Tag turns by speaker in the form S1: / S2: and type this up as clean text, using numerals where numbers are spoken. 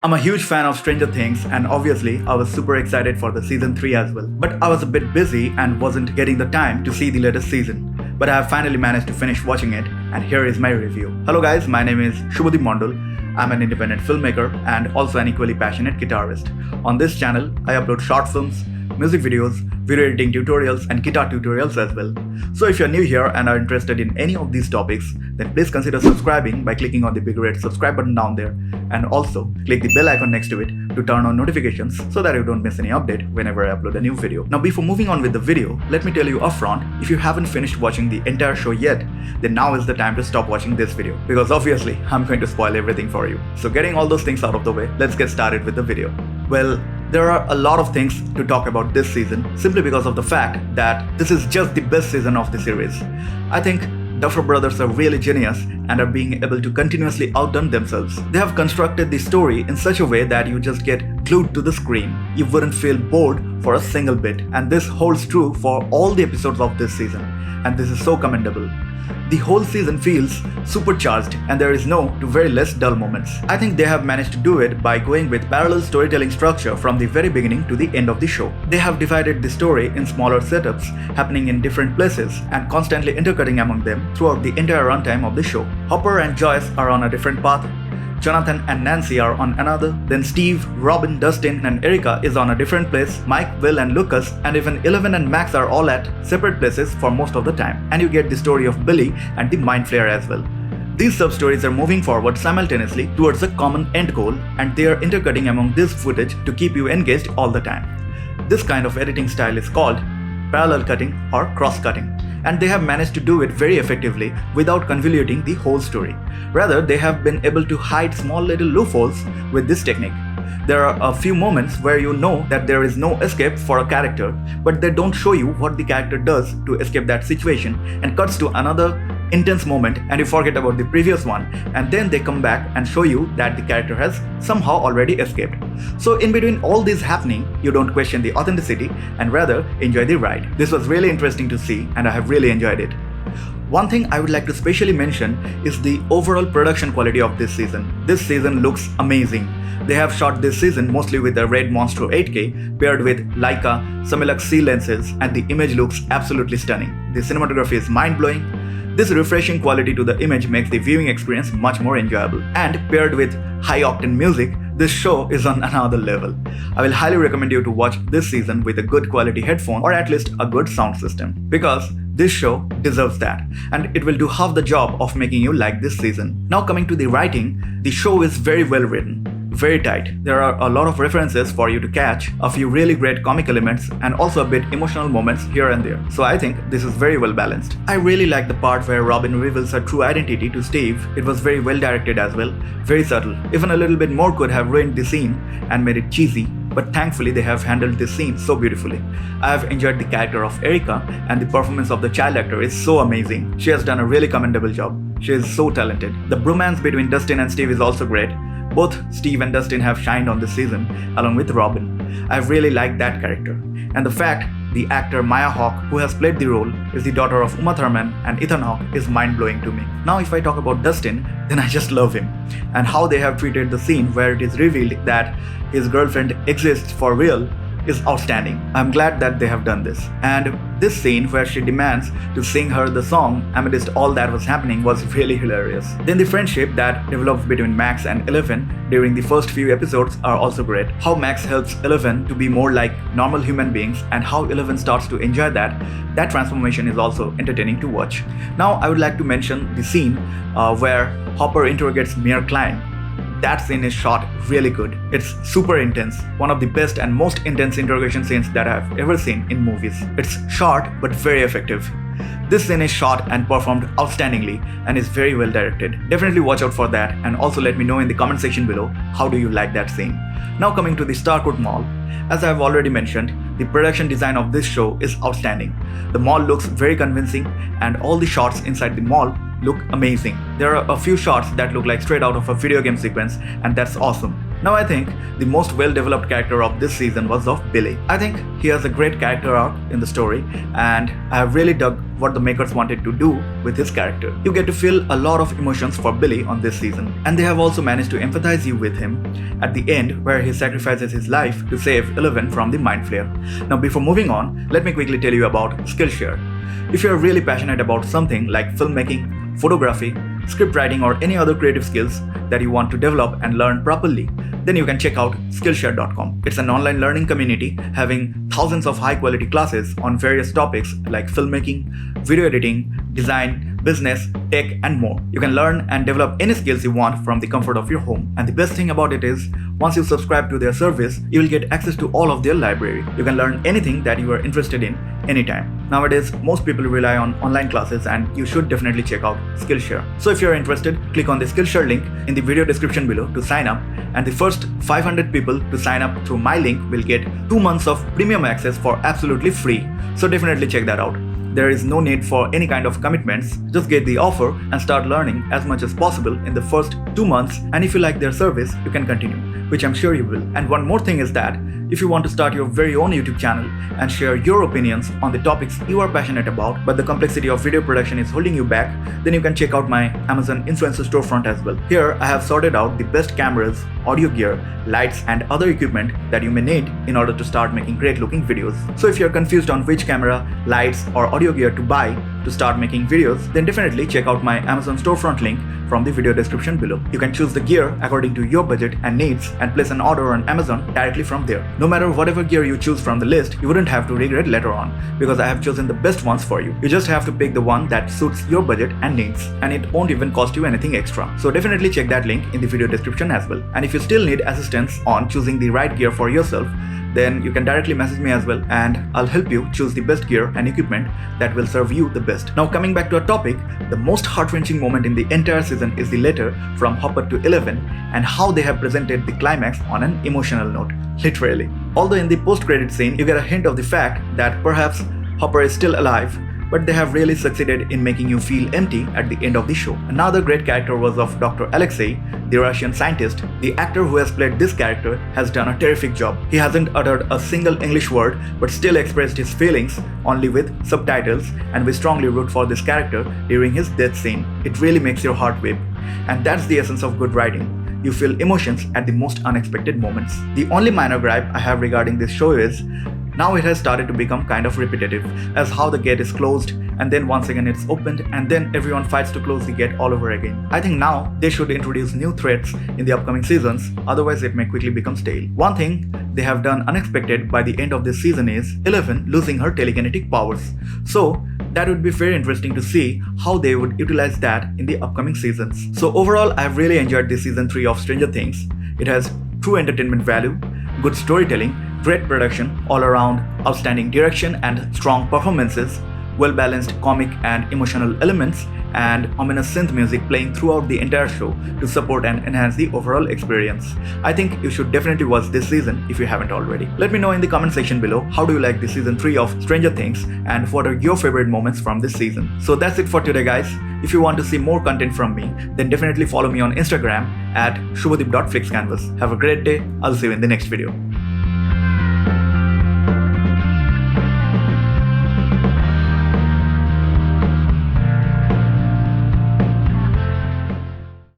S1: I'm a huge fan of Stranger Things, and obviously, I was super excited for the season 3 as well. But I was a bit busy and wasn't getting the time to see the latest season. But I have finally managed to finish watching it, and here is my review. Hello guys, my name is Shubhadeep Mondal. I'm an independent filmmaker and also an equally passionate guitarist. On this channel, I upload short films, music videos, video editing tutorials, and guitar tutorials as well. So if you're new here and are interested in any of these topics, then please consider subscribing by clicking on the big red subscribe button down there, and also click the bell icon next to it to turn on notifications so that you don't miss any update whenever I upload a new video. Now before moving on with the video, let me tell you upfront, if you haven't finished watching the entire show yet, then now is the time to stop watching this video, because obviously I'm going to spoil everything for you. So getting all those things out of the way, let's get started with the video. Well, there are a lot of things to talk about this season simply because of the fact that this is just the best season of the series. I think Duffer Brothers are really genius and are being able to continuously outdone themselves. They have constructed the story in such a way that you just get glued to the screen. You wouldn't feel bored for a single bit, and this holds true for all the episodes of this season, and this is so commendable. The whole season feels supercharged and there is no to very less dull moments. I think they have managed to do it by going with parallel storytelling structure from the very beginning to the end of the show. They have divided the story in smaller setups happening in different places and constantly intercutting among them throughout the entire runtime of the show. Hopper and Joyce are on a different path, Jonathan and Nancy are on another, then Steve, Robin, Dustin and Erica is on a different place, Mike, Will and Lucas, and even Eleven and Max are all at separate places for most of the time, and you get the story of Billy and the Mind Flayer as well. These sub-stories are moving forward simultaneously towards a common end goal, and they are intercutting among this footage to keep you engaged all the time. This kind of editing style is called parallel cutting or cross-cutting, and they have managed to do it very effectively without convoluting the whole story. Rather, they have been able to hide small little loopholes with this technique. There are a few moments where you know that there is no escape for a character, but they don't show you what the character does to escape that situation, and cuts to another intense moment and you forget about the previous one, and then they come back and show you that the character has somehow already escaped. So in between all this happening, you don't question the authenticity and rather enjoy the ride. This was really interesting to see and I have really enjoyed it. One thing I would like to specially mention is the overall production quality of this season. This season looks amazing. They have shot this season mostly with the Red Monstro 8K paired with Leica Samilux C lenses, and the image looks absolutely stunning. The cinematography is mind-blowing. This refreshing quality to the image makes the viewing experience much more enjoyable, and paired with high-octane music, this show is on another level. I will highly recommend you to watch this season with a good quality headphone or at least a good sound system, because this show deserves that, and it will do half the job of making you like this season. Now coming to the writing, the show is very well written. Very tight. There are a lot of references for you to catch, a few really great comic elements, and also a bit emotional moments here and there. So I think this is very well balanced. I really like the part where Robin reveals her true identity to Steve. It was very well directed as well, very subtle. Even a little bit more could have ruined the scene and made it cheesy, but thankfully they have handled this scene so beautifully. I have enjoyed the character of Erica, and the performance of the child actor is so amazing. She has done a really commendable job. She is so talented. The bromance between Dustin and Steve is also great. Both Steve and Dustin have shined on this season, along with Robin. I've really liked that character. And the fact the actor Maya Hawke, who has played the role, is the daughter of Uma Thurman and Ethan Hawke is mind-blowing to me. Now if I talk about Dustin, then I just love him. And how they have treated the scene where it is revealed that his girlfriend exists for real is outstanding. I'm glad that they have done this. And this scene where she demands to sing her the song amidst all that was happening was really hilarious. Then the friendship that develops between Max and Eleven during the first few episodes are also great. How Max helps Eleven to be more like normal human beings, and how Eleven starts to enjoy that transformation is also entertaining to watch. Now I would like to mention the scene where Hopper interrogates Mayor Klein. That scene is shot really good. It's super intense, one of the best and most intense interrogation scenes that I've ever seen in movies. It's short but very effective. This scene is shot and performed outstandingly and is very well directed. Definitely watch out for that, and also let me know in the comment section below how do you like that scene. Now coming to the Starcourt Mall. As I have already mentioned, the production design of this show is outstanding. The mall looks very convincing and all the shots inside the mall look amazing. There are a few shots that look like straight out of a video game sequence, and that's awesome. Now I think the most well-developed character of this season was of Billy. I think he has a great character arc in the story, and I have really dug what the makers wanted to do with his character. You get to feel a lot of emotions for Billy on this season, and they have also managed to empathize you with him at the end where he sacrifices his life to save Eleven from the Mind Flayer. Now before moving on, let me quickly tell you about Skillshare. If you are really passionate about something like filmmaking, photography, script writing or any other creative skills that you want to develop and learn properly, then you can check out Skillshare.com. It's an online learning community having thousands of high quality classes on various topics like filmmaking, video editing, design, business, tech and more. You can learn and develop any skills you want from the comfort of your home. And the best thing about it is, once you subscribe to their service, you will get access to all of their library. You can learn anything that you are interested in anytime. Nowadays, most people rely on online classes and you should definitely check out Skillshare. So if you're interested, click on the Skillshare link in the video description below to sign up, and the first 500 people to sign up through my link will get 2 months of premium access for absolutely free. So definitely check that out. There is no need for any kind of commitments, just get the offer and start learning as much as possible in the first 2 months, and if you like their service, you can continue, which I'm sure you will. And one more thing is that if you want to start your very own YouTube channel and share your opinions on the topics you are passionate about, but the complexity of video production is holding you back, then you can check out my Amazon Influencer storefront as well. Here I have sorted out the best cameras, audio gear, lights and other equipment that you may need in order to start making great looking videos. So if you're confused on which camera, lights or audio gear to buy to start making videos, then definitely check out my Amazon storefront link from the video description below. You can choose the gear according to your budget and needs and place an order on Amazon directly from there. No matter whatever gear you choose from the list, you wouldn't have to regret later on, because I have chosen the best ones for you. You just have to pick the one that suits your budget and needs, and it won't even cost you anything extra. So definitely check that link in the video description as well. And if you still need assistance on choosing the right gear for yourself, then you can directly message me as well, and I'll help you choose the best gear and equipment that will serve you the best. Now coming back to our topic, the most heart-wrenching moment in the entire season is the letter from Hopper to Eleven and how they have presented the climax on an emotional note, literally. Although in the post-credit scene you get a hint of the fact that perhaps Hopper is still alive, but they have really succeeded in making you feel empty at the end of the show. Another great character was of Dr. Alexei, the Russian scientist. The actor who has played this character has done a terrific job. He hasn't uttered a single English word, but still expressed his feelings only with subtitles, and we strongly root for this character during his death scene. It really makes your heart weep. And that's the essence of good writing. You feel emotions at the most unexpected moments. The only minor gripe I have regarding this show is, now it has started to become kind of repetitive, as how the gate is closed and then once again it's opened and then everyone fights to close the gate all over again. I think now they should introduce new threats in the upcoming seasons, otherwise it may quickly become stale. One thing they have done unexpected by the end of this season is Eleven losing her telekinetic powers. So that would be very interesting to see how they would utilize that in the upcoming seasons. So overall, I have really enjoyed this season 3 of Stranger Things. It has true entertainment value, good storytelling, great production, all around outstanding direction and strong performances, well-balanced comic and emotional elements, and ominous synth music playing throughout the entire show to support and enhance the overall experience. I think you should definitely watch this season if you haven't already. Let me know in the comment section below how do you like the season 3 of Stranger Things and what are your favorite moments from this season. So that's it for today guys. If you want to see more content from me, then definitely follow me on Instagram at shubhadeep.fixcanvas. Have a great day. I'll see you in the next video.